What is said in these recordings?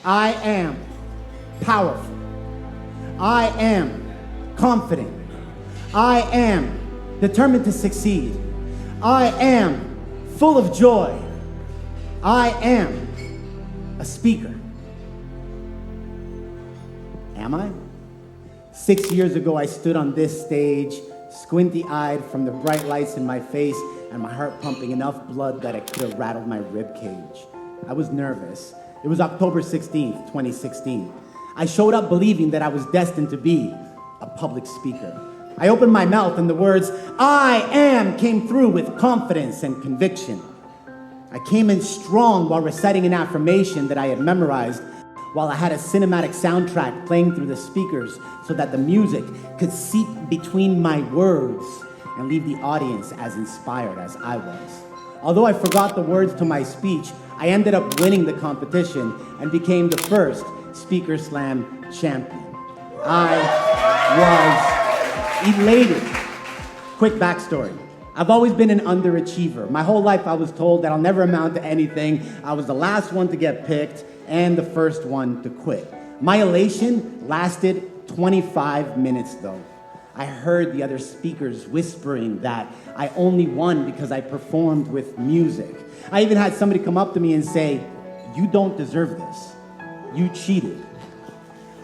I am powerful. I am confident. I am determined to succeed. I am full of joy. I am a speaker. Am I? 6 years ago, I stood on this stage, squinty-eyed from the bright lights in my face and my heart pumping enough blood that it could have rattled my rib cage. I was nervous. It was October 16th, 2016. I showed up believing that I was destined to be a public speaker. I opened my mouth and the words, "I am," came through with confidence and conviction. I came in strong while reciting an affirmation that I had memorized, while I had a cinematic soundtrack playing through the speakers so that the music could seep between my words and leave the audience as inspired as I was. Although I forgot the words to my speech, I ended up winning the competition and became the first Speaker Slam champion. I was elated. Quick backstory. I've always been an underachiever. My whole life I was told that I'll never amount to anything. I was the last one to get picked and the first one to quit. My elation lasted 25 minutes though. I heard the other speakers whispering that I only won because I performed with music. I even had somebody come up to me and say, "You don't deserve this. You cheated."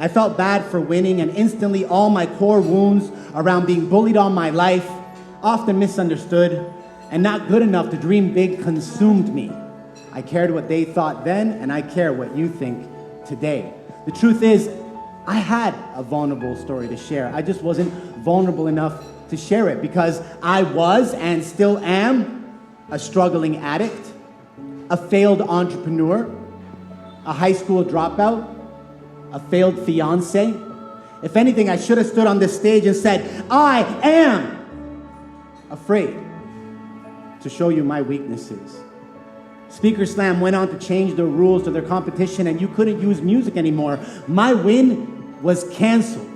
I felt bad for winning, and instantly all my core wounds around being bullied all my life, often misunderstood, and not good enough to dream big consumed me. I cared what they thought then, and I care what you think today. The truth is, I had a vulnerable story to share. I just wasn't vulnerable enough to share it because I was and still am a struggling addict, a failed entrepreneur, a high school dropout, a failed fiance. If anything, I should have stood on this stage and said, "I am afraid to show you my weaknesses." Speaker Slam went on to change the rules to their competition, and you couldn't use music anymore. My win was canceled.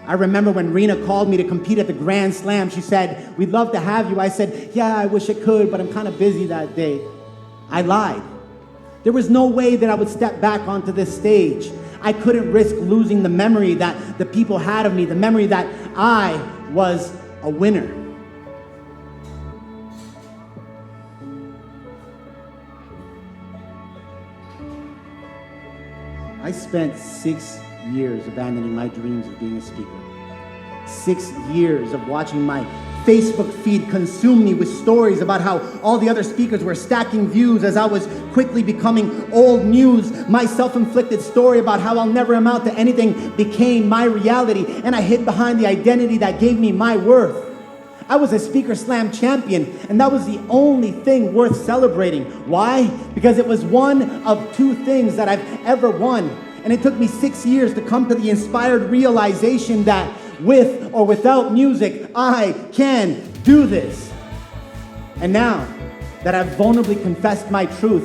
I remember when Rena called me to compete at the Grand Slam. She said, "We'd love to have you." I said, "Yeah, I wish I could, but I'm kind of busy that day." I lied. There was no way that I would step back onto this stage. I couldn't risk losing the memory that the people had of me, the memory that I was a winner. I spent 6 years abandoning my dreams of being a speaker. 6 years of watching my Facebook feed consume me with stories about how all the other speakers were stacking views as I was quickly becoming old news. My self-inflicted story about how I'll never amount to anything became my reality, and I hid behind the identity that gave me my worth. I was a Speaker Slam champion, and that was the only thing worth celebrating. Why? Because it was one of 2 things that I've ever won. And it took me 6 years to come to the inspired realization that with or without music, I can do this. And now that I've vulnerably confessed my truth,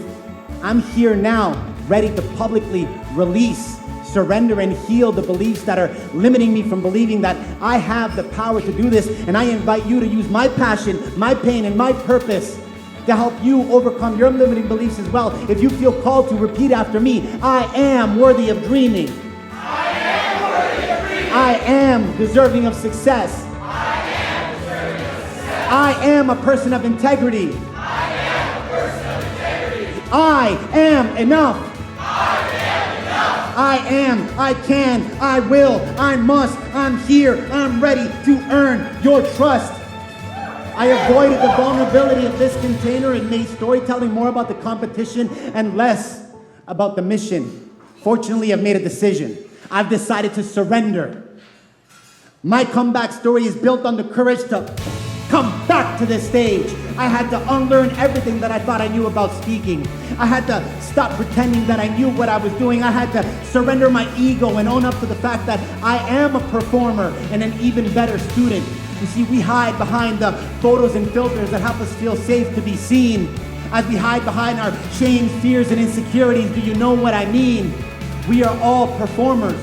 I'm here now, ready to publicly release, surrender, and heal the beliefs that are limiting me from believing that I have the power to do this. And I invite you to use my passion, my pain, and my purpose to help you overcome your limiting beliefs as well. If you feel called to repeat after me, I am worthy of dreaming. I am worthy of dreaming. I am deserving of success. I am deserving of success. I am a person of integrity. I am a person of integrity. I am enough. I am enough. I am, I can, I will, I must, I'm here, I'm ready to earn your trust. I avoided the vulnerability of this container and made storytelling more about the competition and less about the mission. Fortunately, I've made a decision. I've decided to surrender. My comeback story is built on the courage to come back to this stage. I had to unlearn everything that I thought I knew about speaking. I had to stop pretending that I knew what I was doing. I had to surrender my ego and own up to the fact that I am a performer and an even better student. You see, we hide behind the photos and filters that help us feel safe to be seen. As we hide behind our shame, fears, and insecurities, do you know what I mean? We are all performers.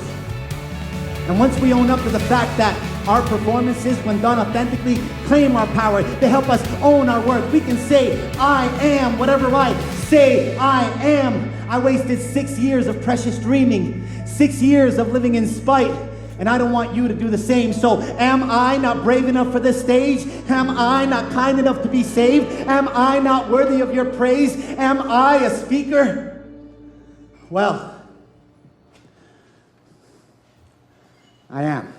And once we own up to the fact that our performances, when done authentically, claim our power, they help us own our worth. We can say, I am whatever I say I am. I wasted 6 years of precious dreaming, 6 years of living in spite, and I don't want you to do the same. So am I not brave enough for this stage? Am I not kind enough to be saved? Am I not worthy of your praise? Am I a speaker? Well, I am.